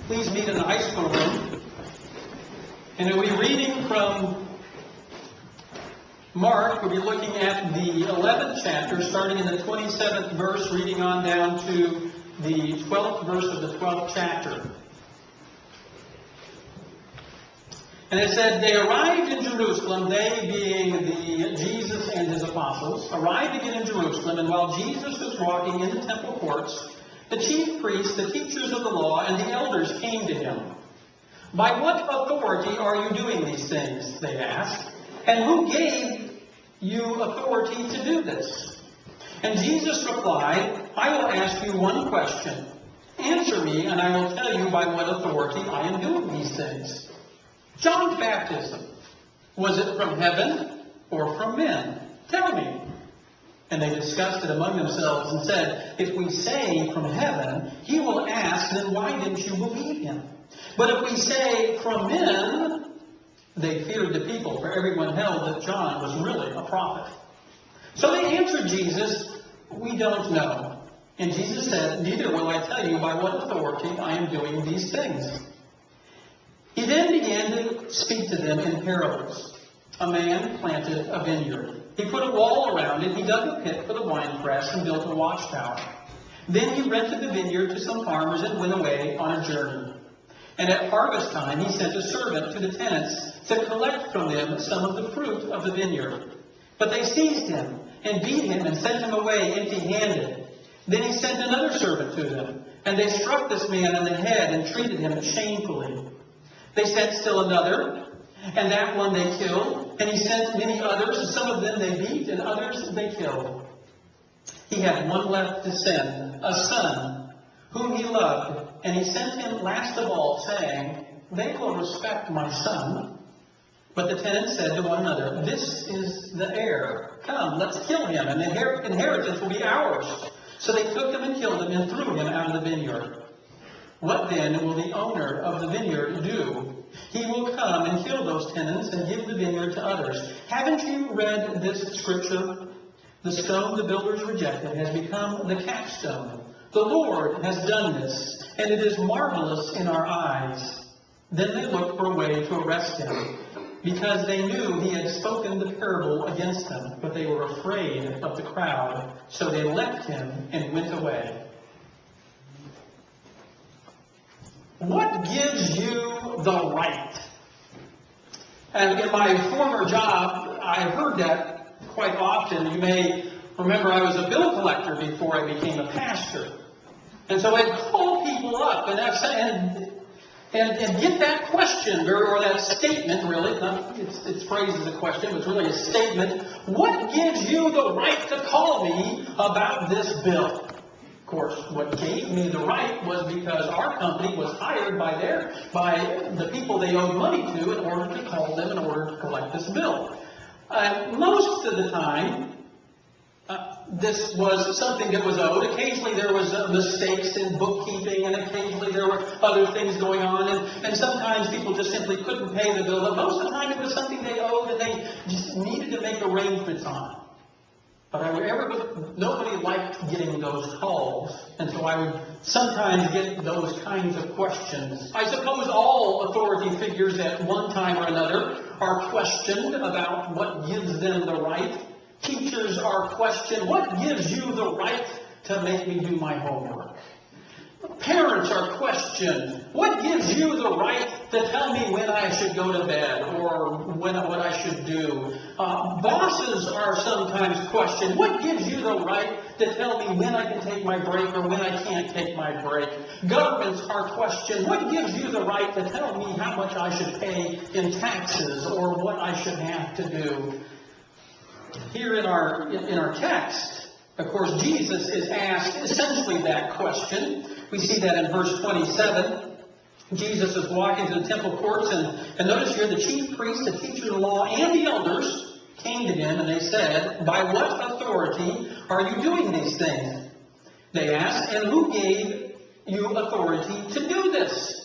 Please meet in the high school room. And we'll be reading from Mark. We'll be looking at the 11th chapter, starting in the 27th verse, reading on down to the 12th verse of the 12th chapter. And it said, they arrived in Jerusalem, they being the Jesus and his apostles, arrived again in Jerusalem, and while Jesus was walking in the temple courts, the chief priests, the teachers of the law, and the elders came to him. By what authority are you doing these things? They asked. And who gave you authority to do this? And Jesus replied, I will ask you one question. Answer me, and I will tell you by what authority I am doing these things. John's baptism, was it from heaven or from men? Tell me. And they discussed it among themselves and said, if we say from heaven, he will ask, then why didn't you believe him? But if we say from men, they feared the people, for everyone held that John was really a prophet. So they answered Jesus, we don't know. And Jesus said, neither will I tell you by what authority I am doing these things. He then began to speak to them in parables. A man planted a vineyard. He put a wall around it. He dug a pit for the winepress and built a watchtower. Then he rented the vineyard to some farmers and went away on a journey. And at harvest time he sent a servant to the tenants to collect from them some of the fruit of the vineyard. But they seized him and beat him and sent him away empty-handed. Then he sent another servant to them, and they struck this man on the head and treated him shamefully. They sent still another, and that one they killed. And he sent many others, and some of them they beat, and others they killed. He had one left to send, a son, whom he loved. And he sent him last of all, saying, they will respect my son. But the tenants said to one another, this is the heir. Come, let's kill him, and the inheritance will be ours. So they took him and killed him and threw him out of the vineyard. What then will the owner of the vineyard do? He will come and kill those tenants and give the vineyard to others. Haven't you read this scripture? The stone the builders rejected has become the capstone. The Lord has done this, and it is marvelous in our eyes. Then they looked for a way to arrest him, because they knew he had spoken the parable against them, but they were afraid of the crowd. So they left him and went away. What gives you the right? And in my former job, I heard that quite often. You may remember I was a bill collector before I became a pastor. And so I'd call people up and get that question, or that statement, really. It's phrased as a question, but it's really a statement. What gives you the right to call me about this bill? Of course, what gave me the right was because our company was hired by the people they owed money to in order to call them in order to collect this bill. Most of the time, this was something that was owed. Occasionally there was mistakes in bookkeeping, and occasionally there were other things going on, and sometimes people just simply couldn't pay the bill. But most of the time it was something they owed and they just needed to make arrangements on. But nobody liked getting those calls, and so I would sometimes get those kinds of questions. I suppose all authority figures at one time or another are questioned about what gives them the right. Teachers are questioned, what gives you the right to make me do my homework? Parents are questioned, what gives you the right to tell me when I should go to bed or what I should do? Bosses are sometimes questioned, what gives you the right to tell me when I can take my break or when I can't take my break? Governments are questioned, what gives you the right to tell me how much I should pay in taxes or what I should have to do? Here in our text, of course, Jesus is asked essentially that question. We see that in verse 27. Jesus is walking through the temple courts, and notice here the chief priests, the teachers of the law, and the elders came to him, and they said, by what authority are you doing these things? They asked, and who gave you authority to do this?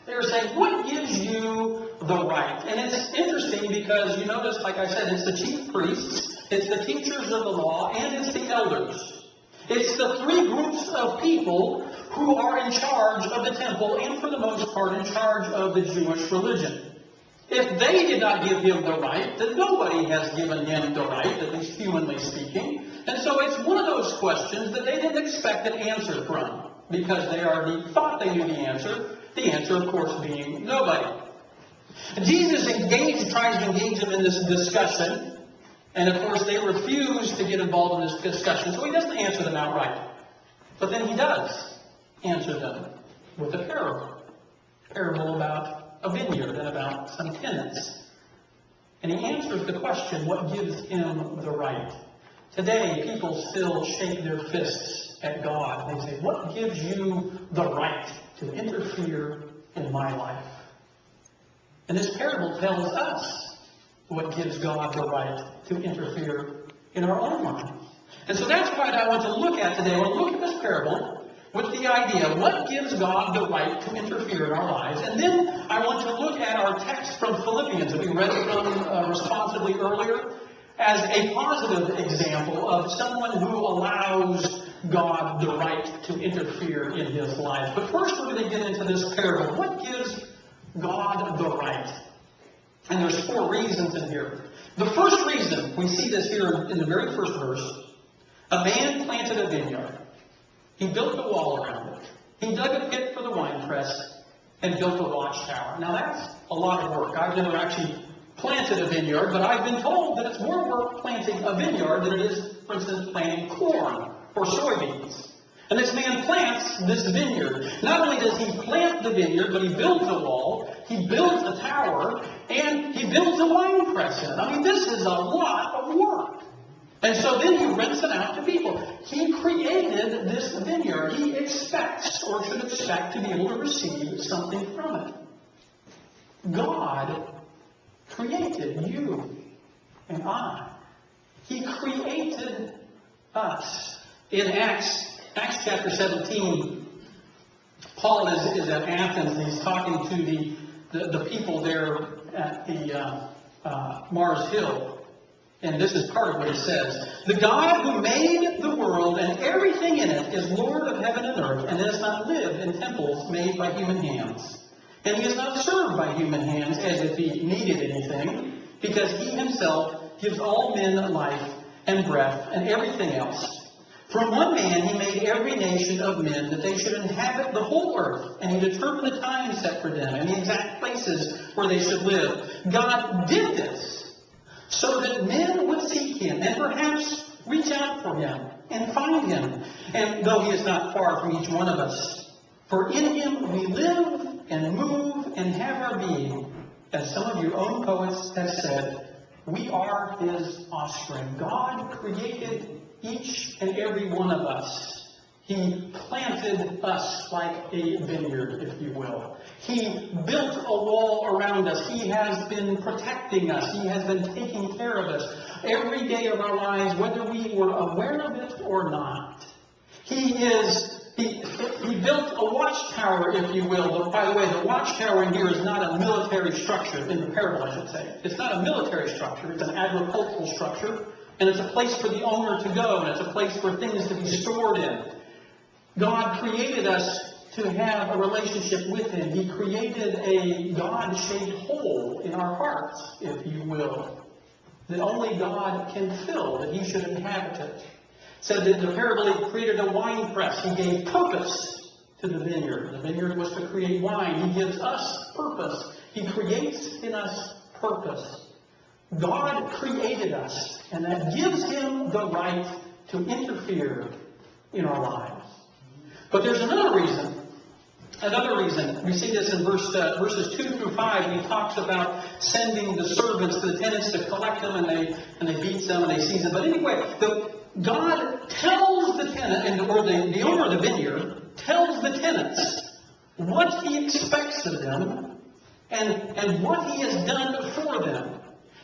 They were saying, what gives you the right? And it's interesting because you notice, like I said, it's the chief priests, it's the teachers of the law, and it's the elders. It's the three groups of people who are in charge of the temple. temple and for the most part in charge of the Jewish religion. If they did not give him the right, then nobody has given him the right, at least humanly speaking. And so it's one of those questions that they didn't expect an answer from, because they already thought they knew the answer of course being nobody. Jesus tries to engage them in this discussion, and of course they refuse to get involved in this discussion, so he doesn't answer them outright. But then he does answer them with a parable about a vineyard and about some tenants. And he answers the question, what gives him the right? Today, people still shake their fists at God. They say, what gives you the right to interfere in my life? And this parable tells us what gives God the right to interfere in our own lives. And so that's what I want to look at today. I want to look at this parable with the idea, what gives God the right to interfere in our lives? And then I want to look at our text from Philippians that we read from responsibly earlier as a positive example of someone who allows God the right to interfere in his life. But first we're going to get into this parable. What gives God the right? And there's 4 reasons in here. The first reason, we see this here in the very first verse, a man planted a vineyard. He built a wall around it. He dug a pit for the winepress and built a watchtower. Now that's a lot of work. I've never actually planted a vineyard, but I've been told that it's more work planting a vineyard than it is, for instance, planting corn or soybeans. And this man plants this vineyard. Not only does he plant the vineyard, but he builds a wall, he builds a tower, and he builds a winepress in it. I mean, this is a lot of work. And so then he rents it out to people. He created this vineyard. He expects, or should expect, to be able to receive something from it. God created you and I. He created us. In Acts chapter 17, Paul is at Athens, and he's talking to the people there at the Mars Hill. And this is part of what he says. The God who made the world and everything in it is Lord of heaven and earth, and does not live in temples made by human hands. And he is not served by human hands as if he needed anything, because he himself gives all men life and breath and everything else. From one man he made every nation of men that they should inhabit the whole earth, and he determined the time set for them and the exact places where they should live. God did this so that men would seek him and perhaps reach out for him and find him. And though he is not far from each one of us, for in him we live and move and have our being. As some of your own poets have said, we are his offspring. God created each and every one of us. He planted us like a vineyard, if you will. He built a wall around us. He has been protecting us. He has been taking care of us every day of our lives, whether we were aware of it or not. He built a watchtower, if you will. By the way, the watchtower in here is not a military structure, in the parable, I should say. It's not a military structure. It's an agricultural structure. And it's a place for the owner to go, and it's a place for things to be stored in. God created us to have a relationship with him. He created a God-shaped hole in our hearts, if you will, that only God can fill, that he should inhabit it. Said that the parable, he created a wine press. He gave purpose to the vineyard. The vineyard was to create wine. He gives us purpose. He creates in us purpose. God created us, and that gives him the right to interfere in our lives. But there's another reason. We see this in verses 2 through 5. He talks about sending the servants to the tenants to collect them, and they beat them and they seize them. But anyway, God tells the tenant, or the owner of the vineyard, tells the tenants what he expects of them and what he has done for them.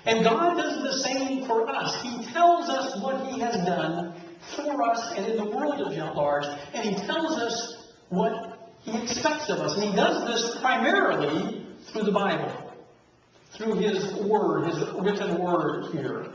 And God does the same for us. He tells us what he has done for us and in the world at large, and he tells us what he expects of us. And he does this primarily through the Bible, through his word, his written word here.